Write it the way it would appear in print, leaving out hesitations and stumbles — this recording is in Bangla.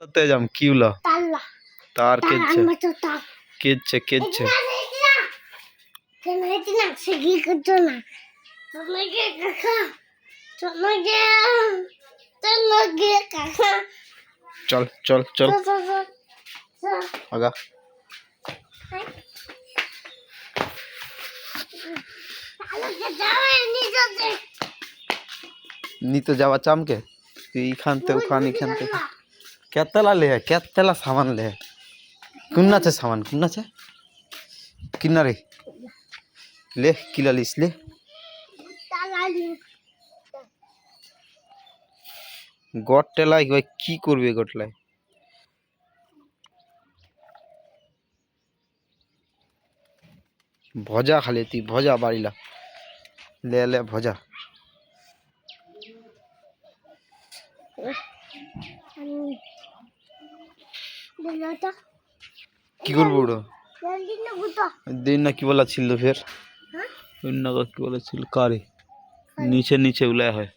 তেজাম কি হলো তাল্লা তার তার কেচ্ছে আমি তো তা কেচ্ছে কেন এটি না সে কি করছো না চলো গে কাকা চলো গে কাকা চল চল চল চল আগা नी तो जावा चाम के खानते खानी खानते केतला ले है केतला सामान ले है कुन्ना छे सामान कुन्ना छे किन्ना रे ले किला लिस ले गटलाई भाई की करबे गटलाई भजा खाली ती भजा बाड़ीला ले ले भजा কি করব ওটা দিন না কি বলা ছিল ফের অন্য কি বলা ছিল কারে নিচে নিচে উলায় হয়